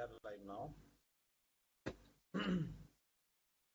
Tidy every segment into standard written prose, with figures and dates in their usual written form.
are live now.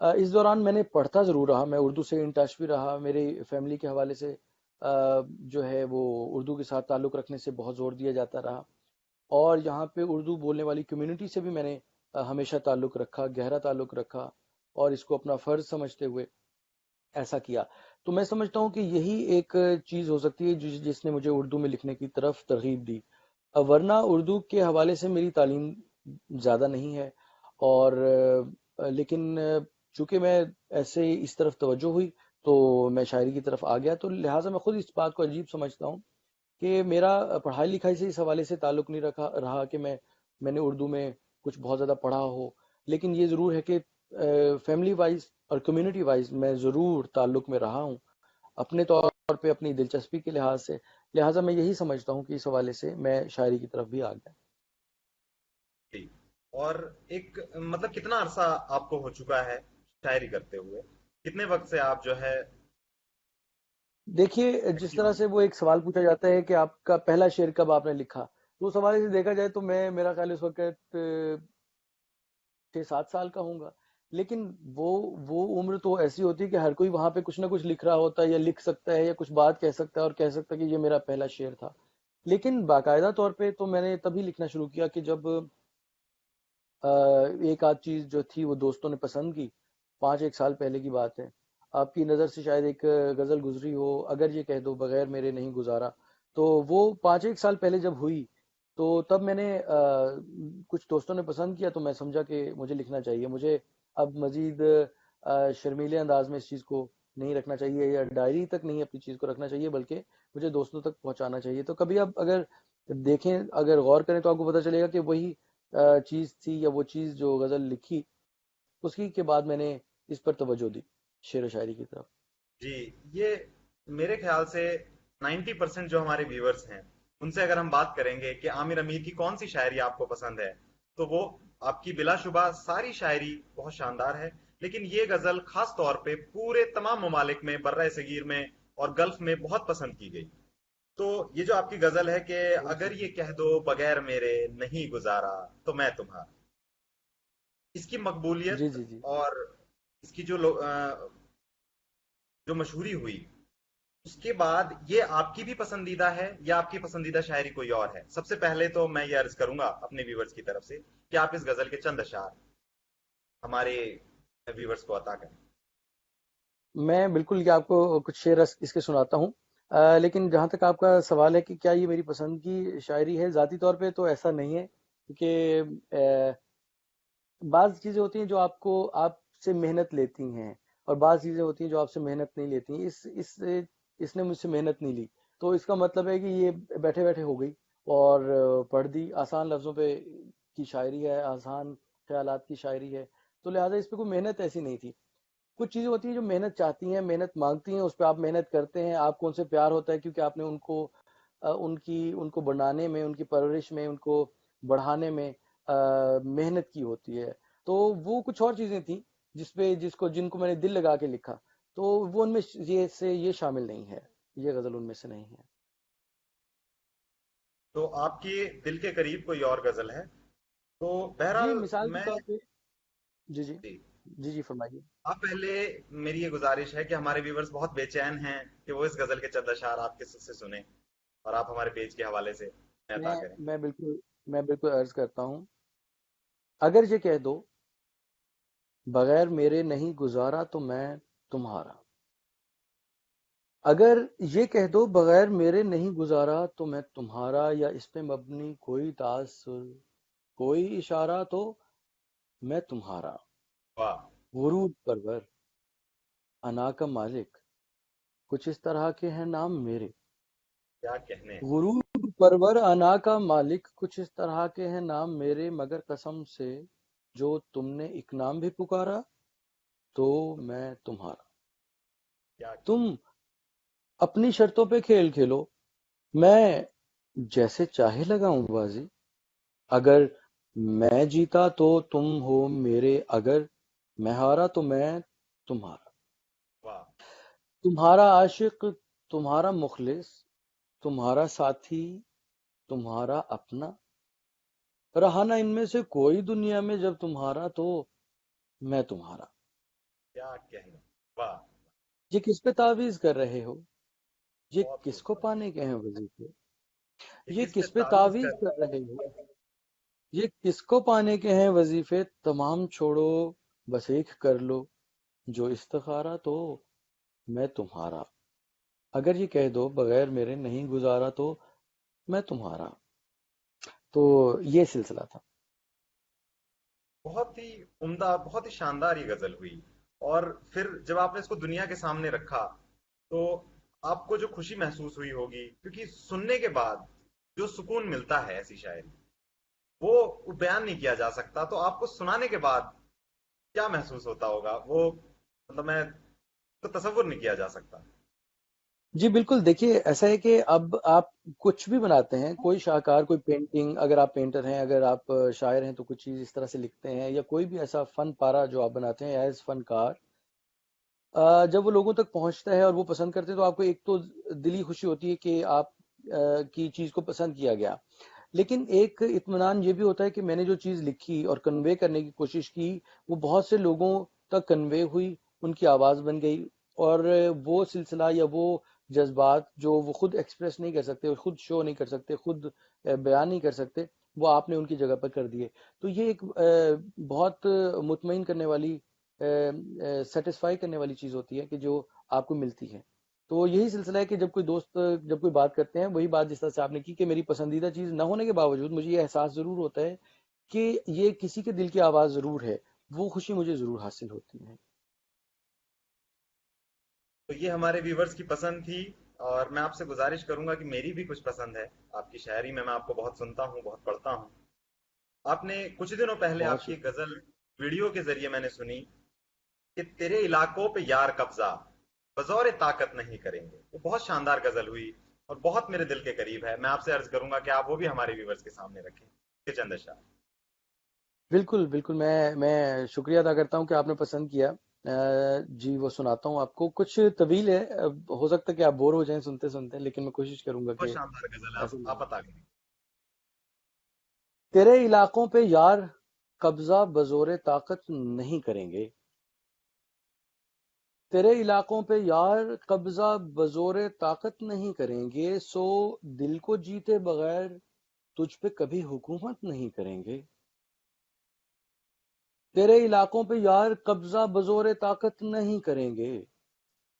اس دوران میں نے پڑھتا ضرور رہا، میں اردو سے ان ٹچ بھی رہا، میری فیملی کے حوالے سے جو ہے وہ اردو کے ساتھ تعلق رکھنے سے بہت زور دیا جاتا رہا، اور یہاں پہ اردو بولنے والی کمیونٹی سے بھی میں نے ہمیشہ تعلق رکھا، گہرا تعلق رکھا، اور اس کو اپنا فرض سمجھتے ہوئے ایسا کیا۔ تو میں سمجھتا ہوں کہ یہی ایک چیز ہو سکتی ہے جس نے مجھے اردو میں لکھنے کی طرف ترغیب دی، ورنہ اردو کے حوالے سے میری تعلیم زیادہ نہیں ہے، اور لیکن چونکہ میں ایسے اس طرف توجہ ہوئی تو میں شاعری کی طرف آ گیا، تو لہٰذا میں خود اس بات کو عجیب سمجھتا ہوں کہ میرا پڑھائی لکھائی سے اس حوالے سے تعلق نہیں رہا کہ میں نے اردو میں کچھ بہت زیادہ پڑھا ہو، لیکن یہ ضرور ہے کہ فیملی وائز اور کمیونٹی وائز میں ضرور تعلق میں رہا ہوں اپنے طور پہ، اپنی دلچسپی کے لحاظ سے، لہٰذا میں یہی سمجھتا ہوں کہ اس حوالے سے میں شاعری کی طرف بھی آ گیا۔ جی۔ اور ایک مطلب کتنا عرصہ آپ کو ہو چکا ہے شاعری کرتے ہوئے؟ کتنے وقت سے آپ جو ہے دیکھیے، جس ایکٹیو طرح ہیں؟ سے وہ ایک سوال پوچھا جاتا ہے کہ آپ کا پہلا شعر کب آپ نے لکھا، تو اس حوالے سے دیکھا جائے تو میرا خیال اس وقت 6 7 سال کا ہوں گا، لیکن وہ عمر تو ایسی ہوتی ہے کہ ہر کوئی وہاں پہ کچھ نہ کچھ لکھ رہا ہوتا ہے، یا لکھ سکتا ہے، یا کچھ بات کہہ سکتا ہے اور کہہ سکتا ہے کہ یہ میرا پہلا شعر تھا، لیکن باقاعدہ طور پہ تو میں نے تبھی لکھنا شروع کیا کہ جب ایک آدھ چیز جو تھی وہ دوستوں نے پسند کی، 5 1 سال پہلے کی بات ہے۔ آپ کی نظر سے شاید ایک غزل گزری ہو، اگر یہ کہہ دو بغیر میرے نہیں گزارا، تو وہ 5 1 سال پہلے جب ہوئی تو تب میں نے کچھ دوستوں نے پسند کیا، تو میں سمجھا کہ مجھے لکھنا چاہیے، مجھے اب مزید شرمیلے انداز میں اس چیز کو نہیں رکھنا چاہیے، یا ڈائری تک نہیں اپنی چیز کو رکھنا چاہیے، بلکہ مجھے دوستوں تک پہنچانا چاہیے۔ تو کبھی اب اگر دیکھیں، اگر غور کریں تو آپ کو پتہ چلے گا کہ وہی چیز تھی، یا وہ چیز جو غزل لکھی اس کی کے بعد میں نے اس پر توجہ دی، شعر و شاعری کی طرف۔ جی، یہ میرے خیال سے 90% جو ہمارے ویورز ہیں ان سے اگر ہم بات کریں گے کہ عامر امیر کی کون سی شاعری آپ کو پسند ہے، تو وہ آپ کی بلا شبہ ساری شاعری بہت شاندار ہے، لیکن یہ غزل خاص طور پہ پورے تمام ممالک میں، برہ صغیر میں اور گلف میں بہت پسند کی گئی۔ تو یہ جو آپ کی غزل ہے کہ بالکل۔ اگر یہ کہہ دو بغیر میرے نہیں گزارا تو میں تمہارا، اس کی جی مقبولیت جی جی۔ اور اس کی جو مشہوری ہوئی، اس کے بعد یہ آپ کی بھی پسندیدہ ہے یا آپ کی پسندیدہ شاعری کوئی اور ہے؟ سب سے پہلے تو میں یہ عرض کروں گا اپنے ویورز کی طرف سے کہ آپ اس غزل کے چند اشعار ہمارے ویورز کو عطا کریں۔ میں بالکل کہ آپ کو کچھ شعر اس کے سناتا ہوں، لیکن جہاں تک آپ کا سوال ہے کہ کیا یہ میری پسند کی شاعری ہے، ذاتی طور پہ تو ایسا نہیں ہے، کیونکہ بعض چیزیں ہوتی ہیں جو آپ سے محنت لیتی ہیں، اور بعض چیزیں ہوتی ہیں جو آپ سے محنت نہیں لیتی ہیں۔ اس نے مجھ سے محنت نہیں لی، تو اس کا مطلب ہے کہ یہ بیٹھے بیٹھے ہو گئی، اور پڑھ دی، آسان لفظوں پہ کی شاعری ہے، آسان خیالات کی شاعری ہے، تو لہٰذا اس پہ کوئی محنت ایسی نہیں تھی۔ کچھ چیزیں ہوتی ہیں جو محنت چاہتی ہیں، محنت مانگتی ہیں، اس پہ آپ محنت کرتے ہیں، آپ کو ان سے پیار ہوتا ہے کیونکہ آپ نے ان کو بنانے میں، ان کی پرورش میں، ان کو بڑھانے میں محنت کی ہوتی ہے۔ تو وہ کچھ اور چیزیں تھیں جن کو میں نے دل لگا کے لکھا، تو وہ ان میں یہ شامل نہیں ہے، یہ غزل ان میں سے نہیں ہے۔ تو آپ کی دل کے قریب کوئی اور غزل ہے؟ تو جی، بہرحال مثال کے میں طور پہ، جی جی جی، جی جی فرمائیے۔ آپ پہلے، میری یہ گزارش ہے کہ ہمارے ویورز بہت بے چین ہیں کہ وہ اس غزل کے چند اشعار آپ کے سے سنیں اور آپ ہمارے پیج کے حوالے سے عطا میں کریں۔ میں بالکل عرض کرتا ہوں، اگر یہ کہہ دو بغیر میرے نہیں گزارا تو میں تمہارا، اگر یہ کہہ دو بغیر میرے نہیں گزارا تو میں تمہارا، یا اس پہ مبنی کوئی تاثر، کوئی اشارہ، تو میں تمہارا، واہ، غرور پرور، انا کا مالک، کچھ اس طرح کے ہیں نام میرے، کیا کہنے! غرور پرور، انا کا مالک، کچھ اس طرح کے ہیں نام میرے، مگر قسم سے جو تم نے ایک نام بھی پکارا تو میں تمہارا، کیا تم کہنے! اپنی شرطوں پہ کھیل کھیلو، میں جیسے چاہے لگاؤں بازی، اگر میں جیتا تو تم ہو میرے، اگر میں ہارا تو میں تمہارا، واہ، تمہارا عاشق، تمہارا مخلص، تمہارا ساتھی، تمہارا اپنا، رہا نہ ان میں سے کوئی دنیا میں، جب تمہارا تو میں تمہارا، کیا کہنا. واہ. یہ کس پہ تعویذ کر رہے ہو؟ یہ بہت کس کو خوبصورت. پانے کے ہیں وظیفے؟ یہ یہ کس پہ کس پہ تعویذ تعویذ کر. کر رہے ہو؟ یہ کس کو پانے کے ہیں وظیفے؟ تمام چھوڑو بس ایک کر لو جو استخارہ، تو میں تمہارا. اگر یہ کہہ دو بغیر میرے نہیں گزارا، تو میں تمہارا. تو یہ سلسلہ تھا. بہت ہی عمدہ، بہت ہی شاندار یہ غزل ہوئی. اور پھر جب آپ نے اس کو دنیا کے سامنے رکھا تو آپ کو جو خوشی محسوس ہوئی ہوگی، کیونکہ سننے کے بعد جو سکون ملتا ہے ایسی شاعری، وہ بیان نہیں کیا جا سکتا. تو آپ کو سنانے کے بعد کیا محسوس ہوتا ہوگا، وہ مطلب میں تو تصور نہیں کیا جا سکتا. جی بالکل. دیکھیے ایسا ہے کہ اب آپ کچھ بھی بناتے ہیں، کوئی شاہکار، کوئی پینٹنگ، اگر آپ پینٹر ہیں، اگر آپ شاعر ہیں تو کچھ چیز اس طرح سے لکھتے ہیں، یا کوئی بھی ایسا فن پارا جو آپ بناتے ہیں ایز فنکار، جب وہ لوگوں تک پہنچتا ہے اور وہ پسند کرتے ہیں تو آپ کو ایک تو دلی خوشی ہوتی ہے کہ آپ کی چیز کو پسند کیا گیا. لیکن ایک اطمینان یہ بھی ہوتا ہے کہ میں نے جو چیز لکھی اور کنوے کرنے کی کوشش کی، وہ بہت سے لوگوں تک کنوے ہوئی، ان کی آواز بن گئی، اور وہ سلسلہ یا وہ جذبات جو وہ خود ایکسپریس نہیں کر سکتے، خود شو نہیں کر سکتے، خود بیان نہیں کر سکتے، وہ آپ نے ان کی جگہ پر کر دیے. تو یہ ایک بہت مطمئن کرنے والی، سیٹسفائی کرنے والی چیز ہوتی ہے کہ جو آپ کو ملتی ہے. تو یہی سلسلہ ہے کہ جب کوئی دوست جب کوئی بات کرتے ہیں، وہی بات جس طرح سے آپ نے کی کہ میری پسندیدہ چیز نہ ہونے کے باوجود مجھے یہ احساس ضرور ہوتا ہے کہ یہ کسی کے دل کی آواز ضرور ہے، وہ خوشی مجھے ضرور حاصل ہوتی ہے. تو یہ ہمارے ویورز کی پسند تھی، اور میں آپ سے گزارش کروں گا کہ میری بھی کچھ پسند ہے آپ کی شاعری میں آپ کو بہت سنتا ہوں، بہت پڑھتا ہوں. آپ نے کچھ دنوں پہلے بہت آپ کی ایک شکریہ. غزل ویڈیو کے ذریعے میں نے سنی کہ تیرے علاقوں پہ یار قبضہ بزور طاقت نہیں کریں گے. وہ بہت شاندار غزل ہوئی اور بہت میرے دل کے قریب ہے. میں آپ سے عرض کروں گا کہ آپ وہ بھی ہمارے ویورز کے سامنے رکھیں کہ چند اشعار. بالکل بالکل، میں شکریہ ادا کرتا ہوں کہ آپ نے پسند کیا. جی وہ سناتا ہوں آپ کو. کچھ طویل ہے، ہو سکتا ہے کہ آپ بور ہو جائیں سنتے سنتے، لیکن میں کوشش کروں گا بہت کہ شاندار غزل ہے، ایسا نہ آپ ہو. بتا دیں. تیرے علاقوں پہ یار قبضہ بزور طاقت نہیں کریں گے. تیرے علاقوں پہ یار قبضہ بزور طاقت نہیں کریں گے، سو دل کو جیتے بغیر تجھ پہ کبھی حکومت نہیں کریں گے. تیرے علاقوں پہ یار قبضہ بزور طاقت نہیں کریں گے،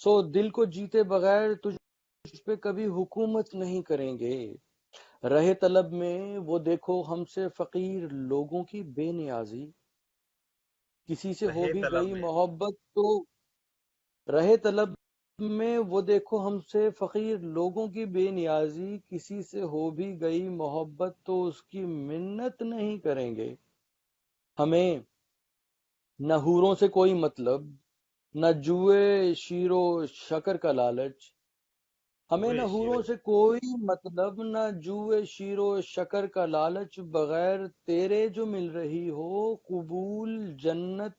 سو دل کو جیتے بغیر تجھ پہ کبھی حکومت نہیں کریں گے. رہے طلب میں وہ دیکھو ہم سے فقیر لوگوں کی بے نیازی، کسی سے ہو رہے بھی طلب گئی میں. محبت تو. رہے طلب میں وہ دیکھو ہم سے فقیر لوگوں کی بے نیازی، کسی سے ہو بھی گئی محبت تو اس کی منت نہیں کریں گے. ہمیں نہ حوروں سے کوئی مطلب، نہ جوئے شیر و شکر کا لالچ. ہمیں ہوئے نہ شیر حوروں سے کوئی مطلب، نہ جوئے شیر و شکر کا لالچ، بغیر تیرے جو مل رہی ہو قبول جنت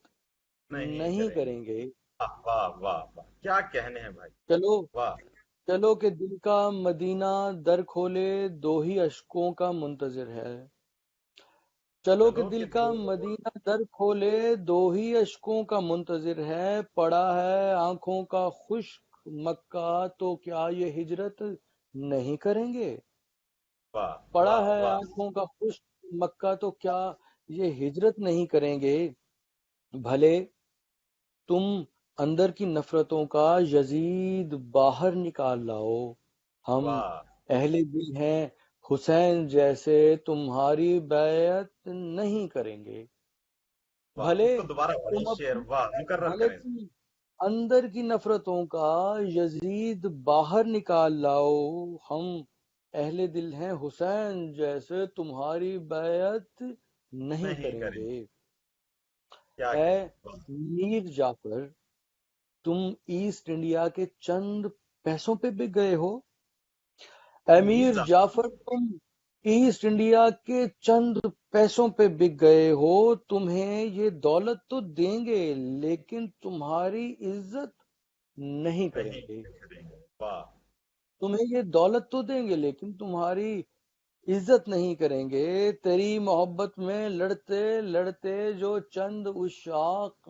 نہیں نہیں کریں گے. کریں گے. واہ واہ واہ واہ، کیا کہنے ہیں بھائی. چلو واہ. چلو کہ دل کا مدینہ در کھولے دو ہی اشکوں کا منتظر ہے. چلو کہ چلو دل کہ کا دل. مدینہ در کھولے دو ہی اشکوں کا منتظر ہے. پڑا ہے آنکھوں کا خشک مکہ تو کیا یہ ہجرت نہیں کریں گے. واہ پڑا واہ ہے واہ. آنکھوں کا خشک مکہ تو کیا یہ ہجرت نہیں کریں گے. بھلے تم اندر کی نفرتوں کا یزید باہر نکال لاؤ، ہم واہ اہل دل ہیں حسین جیسے تمہاری بیعت نہیں کریں گے. واہ. بھلے اس کو دوبارہ تم پڑھیں شعر، اپنی واہ مکرر بھلے کریں. تم اندر کی نفرتوں کا یزید باہر نکال لاؤ، ہم اہل دل ہیں حسین جیسے تمہاری بیعت نہیں نہیں کریں کریں. گے. کیا اے کہیں. واہ. میر جعفر، تم ایسٹ انڈیا کے چند پیسوں پہ بک گئے ہو. امیر امیر ظفر. جعفر، تم ایسٹ انڈیا کے چند پیسوں پہ بک گئے ہو. تمہیں یہ دولت تو دیں گے لیکن تمہاری عزت نہیں کریں نہیں گے. کریں گے. واہ. تمہیں یہ دولت تو دیں گے لیکن تمہاری عزت نہیں کریں گے. تیری محبت میں لڑتے لڑتے جو چند عشاق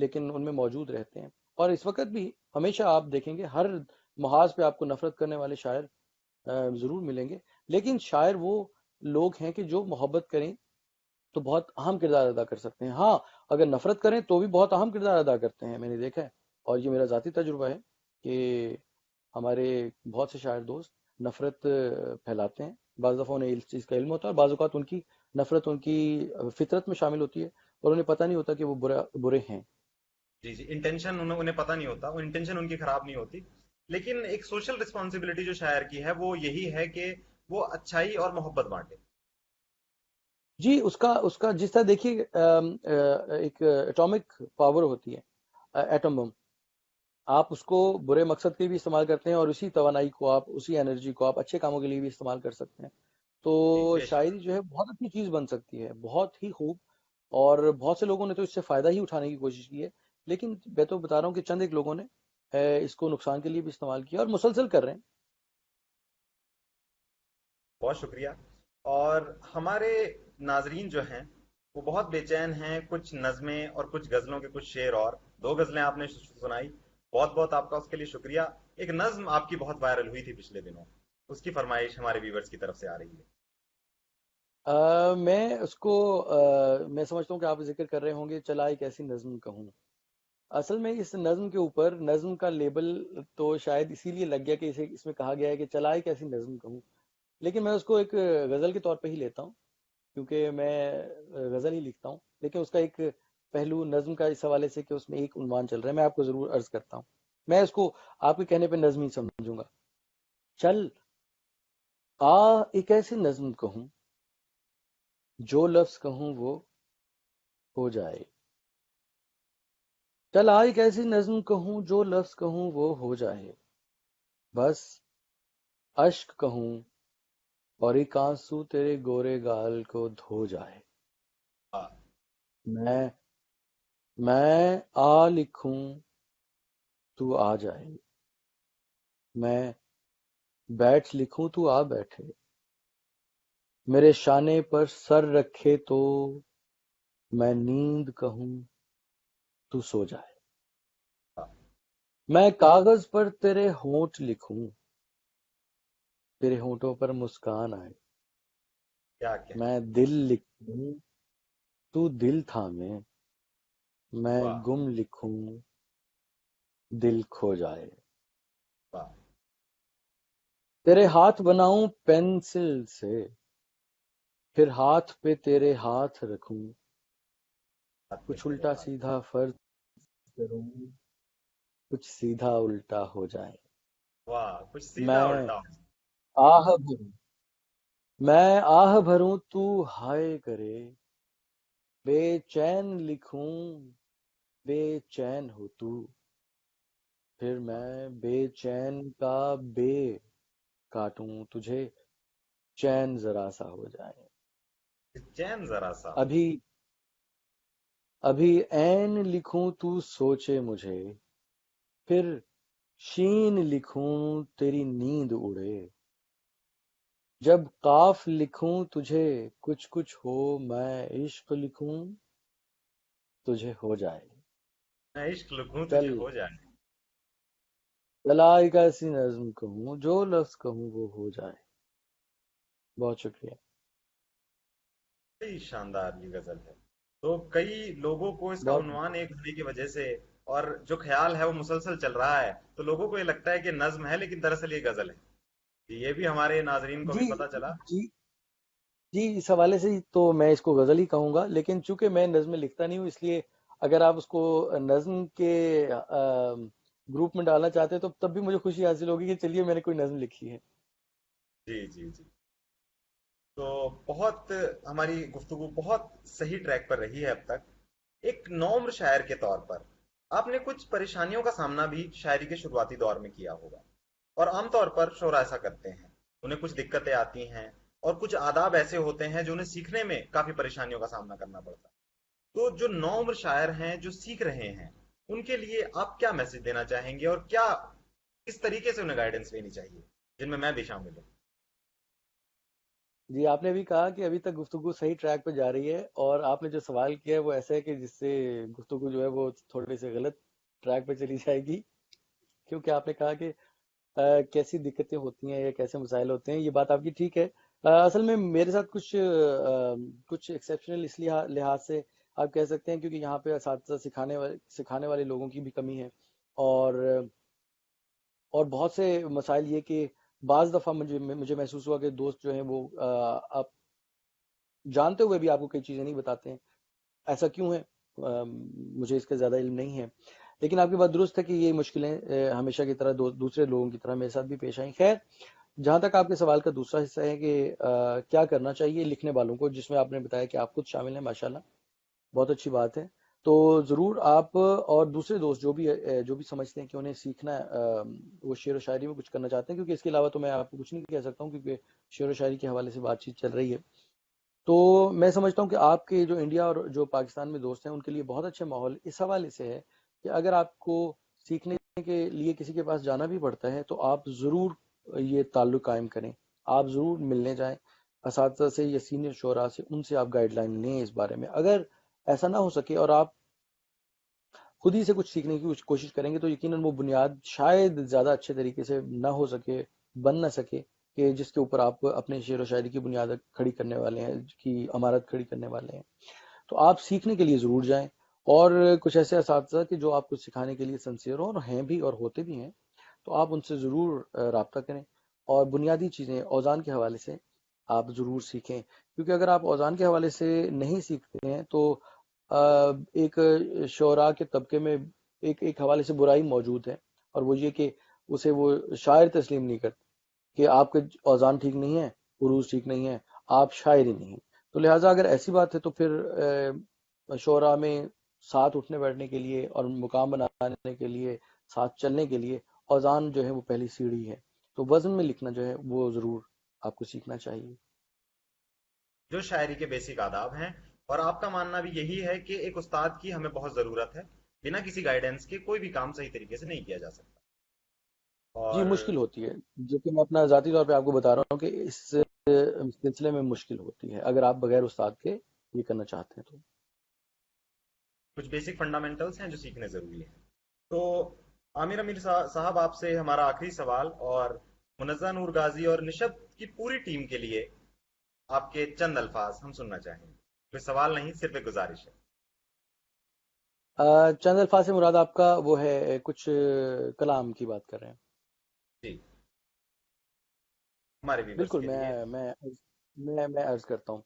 لیکن ان میں موجود رہتے ہیں. اور اس وقت بھی ہمیشہ آپ دیکھیں گے ہر محاذ پہ آپ کو نفرت کرنے والے شاعر ضرور ملیں گے، لیکن شاعر وہ لوگ ہیں کہ جو محبت کریں تو بہت اہم کردار ادا کر سکتے ہیں. ہاں، اگر نفرت کریں تو بھی بہت اہم کردار ادا کرتے ہیں، میں نے دیکھا ہے. اور یہ میرا ذاتی تجربہ ہے کہ ہمارے بہت سے شاعر دوست نفرت پھیلاتے ہیں. بعض دفعہ انہیں اس چیز کا علم ہوتا ہے، اور بعض اوقات ان کی نفرت ان کی فطرت میں شامل ہوتی ہے اور انہیں پتہ نہیں ہوتا کہ وہ برے ہیں. جی جی، انٹینشن انہیں پتہ نہیں ہوتا، وہ انٹینشن ان کی خراب نہیں ہوتی. لیکن ایک سوشل رسپانسبلٹی جو شاعر کی ہے وہ یہی ہے کہ وہ اچھائی اور محبت بانٹے. جی، اس کا جس طرح دیکھیے ایک ایٹامک پاور ہوتی ہے، ایٹم بم. آپ اس کو برے مقصد کے لیے بھی استعمال کرتے ہیں اور اسی توانائی کو آپ، اسی انرجی کو آپ اچھے کاموں کے لیے بھی استعمال کر سکتے ہیں. تو جی بے شک. شاعری جو ہے بہت اچھی چیز بن سکتی ہے، بہت ہی خوب. اور بہت سے لوگوں نے تو اس سے فائدہ ہی اٹھانے کی کوشش کی ہے، لیکن میں تو بتا رہا ہوں کہ چند ایک لوگوں نے اس کو نقصان کے لیے بھی استعمال کیا اور مسلسل کر رہے ہیں. بہت شکریہ. اور ہمارے ناظرین جو ہیں وہ بہت بے چین ہیں، کچھ نظمیں اور کچھ غزلوں کے کچھ شعر، اور دو غزلیں آپ نے سنائی. بہت بہت آپ کا اس کے لیے شکریہ. ایک نظم آپ کی بہت وائرل ہوئی تھی پچھلے دنوں، اس کی فرمائش ہمارے ویورز کی طرف سے آ رہی ہے. میں اس کو میں سمجھتا ہوں کہ آپ ذکر کر رہے ہوں گے چلا ایک ایسی نظم کہوں. اصل میں اس نظم کے اوپر نظم کا لیبل تو شاید اسی لیے لگ گیا کہ اسے اس میں کہا گیا ہے کہ چلا ایک ایسی نظم کہوں، لیکن میں اس کو ایک غزل کے طور پہ ہی لیتا ہوں، کیونکہ میں غزل ہی لکھتا ہوں. لیکن اس کا ایک پہلو نظم کا اس حوالے سے کہ اس میں ایک عنوان چل رہا ہے، میں آپ کو ضرور عرض کرتا ہوں. میں اس کو آپ کے کہنے پہ نظم ہی سمجھوں گا. چل آ ایک ایسی نظم کہوں، جو لفظ کہوں وہ ہو جائے. چل آ ایک ایسی نظم کہوں، جو لفظ کہوں وہ ہو جائے. بس اشک کہوں اور ایک آنسو تیرے گورے گال کو دھو جائے. ہاں. میں میں آ لکھوں تو آ جائے. میں بیٹھ لکھوں تو آ بیٹھے. میرے شانے پر سر رکھے تو میں نیند کہوں تو سو جائے. ہاں. میں کاغذ پر تیرے ہونٹ لکھوں، تیرے ہونٹوں پر مسکان آئے. کیا کہنے. میں دل لکھوں تو دل تھامے. میں واہ. گم لکھوں دل کھو جائے. واہ. تیرے ہاتھ بناؤں پینسل سے، پھر ہاتھ پہ تیرے ہاتھ رکھوں. ہاتھ پہ کچھ تیرے الٹا ہاتھ. سیدھا فرض کروں، کچھ سیدھا الٹا ہو جائے. واہ، کچھ سیدھا میں الٹا. آہ بھروں، میں آہ بھروں تو ہائے کرے. بے چین لکھوں بے چین ہو تو، پھر میں بے چین کا بے کاٹوں تجھے چین ذرا سا ہو جائے. چین ذرا سا ہو. ابھی ابھی عین لکھوں تو سوچے مجھے، پھر شین لکھوں تیری نیند اڑے. جب قاف لکھوں تجھے کچھ کچھ ہو، میں عشق لکھوں تجھے ہو جائے. میں عشق لکھوں تجھے چل ہو جائے. چلا ایک ایسی نظم کہوں، جو لفظ کہوں وہ ہو جائے. بہت شکریہ. بڑی شاندار یہ غزل ہے. تو کئی لوگوں کو اس کا بہت عنوان ایک ہونے کی وجہ سے اور جو خیال ہے وہ مسلسل چل رہا ہے، تو لوگوں کو یہ لگتا ہے کہ نظم ہے لیکن دراصل یہ غزل ہے. یہ بھی ہمارے ناظرین کو جی بھی پتہ چلا. جی جی، اس حوالے سے تو میں اس کو غزل ہی کہوں گا، لیکن چونکہ میں نظمیں لکھتا نہیں ہوں، اس لیے اگر آپ اس کو نظم کے گروپ میں ڈالنا چاہتے ہیں تو تب بھی مجھے خوشی حاصل ہوگی کہ چلیے میں نے کوئی نظم لکھی ہے. جی جی جی. تو بہت ہماری گفتگو بہت صحیح ٹریک پر رہی ہے اب تک. ایک نومر شاعر کے طور پر آپ نے کچھ پریشانیوں کا سامنا بھی شاعری کے شروعاتی دور میں کیا ہوگا، اور عام طور پر شعرا ایسا کرتے ہیں. انہیں کچھ دقتیں آتی ہیں اور کچھ آداب ایسے ہوتے ہیں جو انہیں سیکھنے میں کافی پریشانیوں کا سامنا کرنا پڑتا ہے. تو جو نوعمر شاعر ہیں جو سیکھ رہے ہیں ان کے لیے آپ کیا میسج دینا چاہیں گے، اور کیا کس طریقے سے انہیں گائیڈنس لینی چاہیے، جن میں بھی شامل ہوں. جی آپ نے بھی کہا کہ ابھی تک گفتگو صحیح ٹریک پہ جا رہی ہے، اور آپ نے جو سوال کیا ہے وہ ایسا ہے کہ جس سے گفتگو جو ہے وہ تھوڑے سے غلط ٹریک پہ چلی جائے گی، کیونکہ آپ نے کہا کہ کیسی دقتیں ہوتی ہیں یا کیسے مسائل ہوتے ہیں. یہ بات آپ کی ٹھیک ہے. اصل میں میرے ساتھ کچھ ایکسیپشنل اس لحاظ سے آپ کہہ سکتے ہیں، کیونکہ یہاں پہ اساتذہ سکھانے والے لوگوں کی بھی کمی ہے، اور بہت سے مسائل یہ کہ بعض دفعہ مجھے محسوس ہوا کہ دوست جو ہیں وہ آپ جانتے ہوئے بھی آپ کو کئی چیزیں نہیں بتاتے ہیں. ایسا کیوں ہے؟ مجھے اس کا زیادہ علم نہیں ہے، لیکن آپ کی بات درست ہے کہ یہ مشکلیں ہمیشہ کی طرح دوسرے لوگوں کی طرح میرے ساتھ بھی پیش آئیں. خیر، جہاں تک آپ کے سوال کا دوسرا حصہ ہے کہ کیا کرنا چاہیے لکھنے والوں کو، جس میں آپ نے بتایا کہ آپ خود شامل ہیں، ماشاءاللہ بہت اچھی بات ہے. تو ضرور آپ اور دوسرے دوست جو بھی سمجھتے ہیں کہ انہیں سیکھنا ہے، وہ شعر و شاعری میں کچھ کرنا چاہتے ہیں، کیونکہ اس کے علاوہ تو میں آپ کو کچھ نہیں کہہ سکتا ہوں، کیونکہ شعر و شاعری کے حوالے سے بات چیت چل رہی ہے. تو میں سمجھتا ہوں کہ آپ کے جو انڈیا اور جو پاکستان میں دوست ہیں ان کے لیے بہت اچھا ماحول اس حوالے سے ہے کہ اگر آپ کو سیکھنے کے لیے کسی کے پاس جانا بھی پڑتا ہے تو آپ ضرور یہ تعلق قائم کریں، آپ ضرور ملنے جائیں اساتذہ سے یا سینئر شعراء سے، ان سے آپ گائیڈ لائن لیں اس بارے میں. اگر ایسا نہ ہو سکے اور آپ خود ہی سے کچھ سیکھنے کی کوشش کریں گے تو یقیناً وہ بنیاد شاید زیادہ اچھے طریقے سے نہ ہو سکے، بن نہ سکے، کہ جس کے اوپر آپ اپنے شعر و شاعری کی بنیاد کھڑی کرنے والے ہیں، کی عمارت کھڑی کرنے والے ہیں. تو آپ سیکھنے کے لیے ضرور جائیں، اور کچھ ایسے اساتذہ کہ جو آپ کو سکھانے کے لیے سنسیئر ہوں اور ہیں بھی اور ہوتے بھی ہیں، تو آپ ان سے ضرور رابطہ کریں، اور بنیادی چیزیں اوزان کے حوالے سے آپ ضرور سیکھیں. کیونکہ اگر آپ اوزان کے حوالے سے نہیں سیکھتے ہیں تو ایک شعراء کے طبقے میں ایک حوالے سے برائی موجود ہے، اور وہ یہ کہ اسے وہ شاعر تسلیم نہیں کرتے کہ آپ کے اوزان ٹھیک نہیں ہے، عروض ٹھیک نہیں ہے، آپ شاعر ہی نہیں. تو لہٰذا اگر ایسی بات ہے تو پھر شعراء میں ساتھ اٹھنے بیٹھنے کے لیے اور مقام بنانے کے لیے، ساتھ چلنے کے لیے اوزان جو ہے وہ پہلی سیڑھی ہے. تو وزن میں لکھنا جو ہے وہ ضرور آپ کو سیکھنا چاہیے. جو شاعری کے بیسک آداب ہیں، اور آپ کا ماننا بھی یہی ہے کہ ایک استاد کی ہمیں بہت ضرورت ہے، بنا کسی گائیڈنس کے کوئی بھی کام صحیح طریقے سے نہیں کیا جا سکتا. جی اور مشکل ہوتی ہے، جو کہ میں اپنا ذاتی طور پہ آپ کو بتا رہا ہوں کہ اس سلسلے میں مشکل ہوتی ہے اگر آپ بغیر استاد کے یہ کرنا چاہتے ہیں تو. کچھ بیسک فنڈامنٹلس ہیں جو سیکھنے ضروری ہیں. تو عامر امیر صاحب، آپ سے ہمارا آخری سوال، اور منزہ نور غازی اور نشب کی پوری ٹیم کے لیے آپ کے چند الفاظ ہم سننا چاہیں گے. کوئی سوال نہیں، صرف ایک گزارش ہے. چند الفاظ سے مراد آپ کا وہ ہے کچھ کلام کی بات کر رہے ہیں؟ جی، ہمارے ویورز بالکل، کے لیے. میں عرض کرتا ہوں.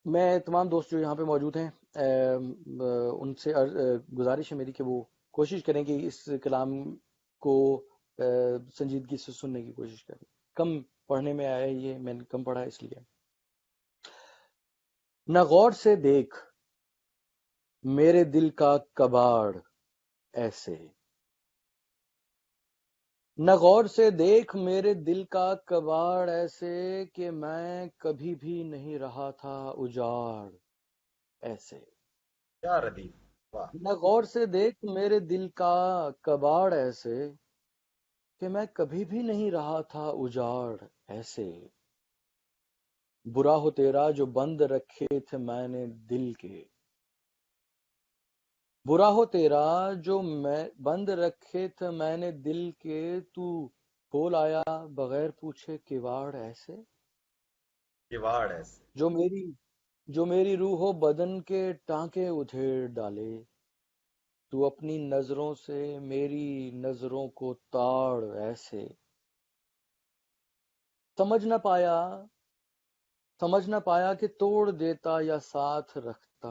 میں تمام دوست جو یہاں پہ موجود ہیں ان سے گزارش ہے میری کہ وہ کوشش کریں کہ اس کلام کو سنجیدگی سے سننے کی کوشش کریں. کم پڑھنے میں آیا ہے، یہ میں نے کم پڑھا ہے اس لیے. نہ غور سے دیکھ میرے دل کا کباڑ ایسے، نہ غور سے دیکھ میرے دل کا کباڑ ایسے، کہ میں کبھی بھی نہیں رہا تھا اجاڑ ایسے. کیا ردیف! واہ! نہ غور سے دیکھ میرے دل کا کباڑ ایسے، کہ میں کبھی بھی نہیں رہا تھا اجاڑ ایسے. برا ہو تیرا جو بند رکھے تھے میں نے دل کے، برا ہو تیرا جو میں بند رکھے تھے میں نے دل کے، تو کھول آیا بغیر پوچھے کواڑ ایسے. کیواڑ ایسے! جو میری روح و بدن کے ٹانکے ادھیڑ ڈالے، تو اپنی نظروں سے میری نظروں کو تاڑ ایسے. سمجھ نہ پایا سمجھ نہ پایا کہ توڑ دیتا یا ساتھ رکھتا،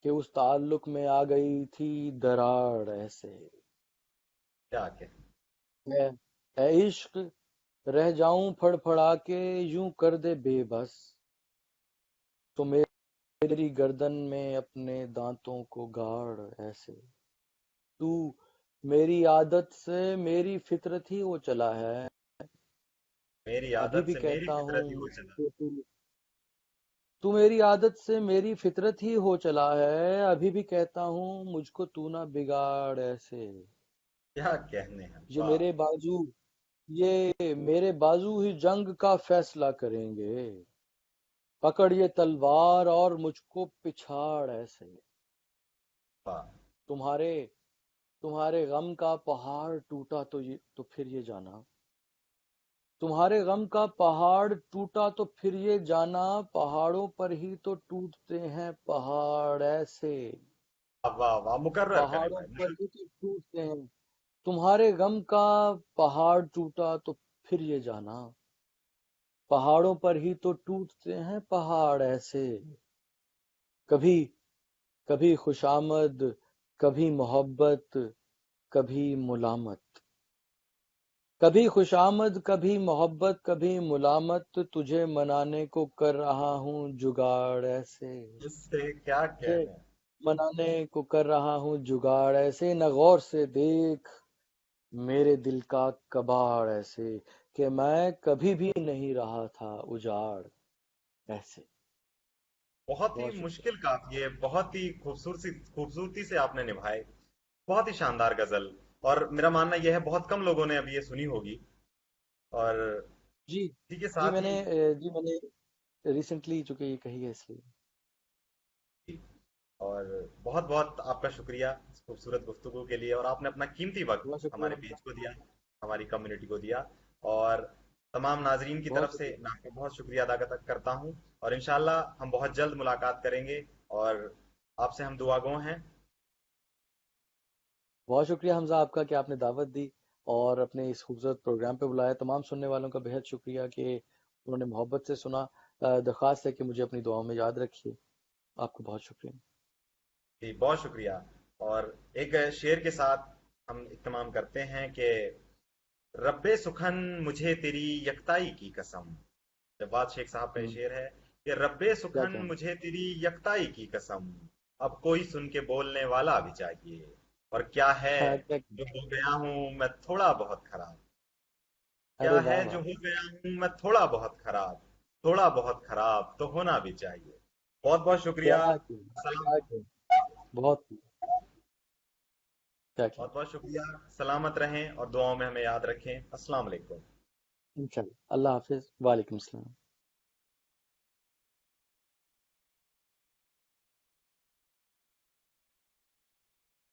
کہ اس تعلق میں آ گئی تھی دراڑ ایسے. کیا کہ اے اے عشق، رہ جاؤں پھڑ پھڑا کے یوں کر دے بے بس، تو میری گردن میں اپنے دانتوں کو گاڑ ایسے. تو میری عادت سے میری فطرت ہی وہ چلا ہے، میری ابھی عادت بھی سے میری کہتا فطرت ہی ہوں ہو چلا. کہ تو میری عادت سے میری فطرت ہی ہو چلا ہے، ابھی بھی کہتا ہوں مجھ کو تو نہ بگاڑ ایسے. کیا کہنے ہیں! یہ واہ! میرے بازو یہ میرے بازو ہی جنگ کا فیصلہ کریں گے، پکڑ یہ تلوار اور مجھ کو پچھاڑ ایسے، واہ تمہارے تمہارے غم کا پہاڑ ٹوٹا تو پھر یہ جانا، تمہارے غم کا پہاڑ ٹوٹا تو پھر یہ جانا، پہاڑوں پر ہی تو ٹوٹتے ہیں پہاڑ ایسے، واہ واہ، مقرر کریں پہاڑوں بھائی، پر ہی تو ٹوٹتے ہیں، تمہارے غم کا پہاڑ ٹوٹا تو پھر یہ جانا، پہاڑوں پر ہی تو ٹوٹتے ہیں پہاڑ ایسے، کبھی کبھی خوشامد، کبھی محبت، کبھی ملامت، کبھی خوشامد، کبھی محبت، کبھی ملامت، تجھے منانے کو کر رہا ہوں جگاڑ ایسے، اس سے کیا تجھے کہنے. منانے کو کر رہا ہوں جگاڑ ایسے، نہ غور سے دیکھ میرے دل کا کباڑ ایسے، کہ میں کبھی بھی نہیں رہا تھا اجاڑ ایسے۔ بہت ہی بہت شکریہ۔ مشکل قافیے، بہت ہی خوبصورتی سے آپ نے نبھائے. بہت ہی شاندار غزل. اور میرا ماننا یہ ہے بہت کم لوگوں نے ابھی یہ سنی ہوگی. اور جی اسی کے جی ساتھ میں ہی نے جی میں نے ریسنٹلی چونکہ یہ کہی ہے اس لیے۔ اور بہت بہت آپ کا شکریہ اس خوبصورت گفتگو کے لیے، اور آپ نے اپنا قیمتی وقت بہت شکریہ ہمارے حمزہ، پیج کو دیا، ہماری کمیونٹی کو دیا. اور تمام ناظرین کی بہت طرف سے شکریہ، میں آپ کا بہت شکریہ ادا کرتا ہوں. اور انشاءاللہ ہم بہت جلد ملاقات کریں گے، اور آپ سے ہم دعا گو ہیں. بہت شکریہ حمزہ آپ کا کہ آپ نے دعوت دی اور اپنے اس خوبصورت پروگرام پہ بلایا۔ تمام سننے والوں کا بہت شکریہ کہ انہوں نے محبت سے سنا۔ درخواست ہے کہ مجھے اپنی دعاؤں میں یاد رکھیے۔ آپ کو بہت شکریہ۔ جی بہت شکریہ. اور ایک شعر کے ساتھ ہم اہتمام کرتے ہیں کہ رب سخن مجھے تیری یکتائی کی قسم. جواد شیخ صاحب کا یہ ہوں، شعر ہے کہ رب کیا سخن کہنا؟ مجھے تیری یکتائی کی قسم، اب کوئی سن کے بولنے والا بھی چاہیے. اور کیا ہے ہاں، کیا جو کہنا؟ ہو گیا ہوں میں تھوڑا بہت خراب، کیا ارے ہے واہ جو واہ، ہو گیا ہوں میں تھوڑا بہت خراب، تھوڑا بہت خراب تو ہونا بھی چاہیے. بہت بہت شکریہ. کیا کیا، سلام. کیا کیا، بہت کیا کیا۔ بہت بہت شکریہ. سلامت رہیں اور دعاؤں میں ہمیں یاد رکھیں. السلام علیکم. انشاءاللہ، اللہ حافظ، وعلیکم السلام۔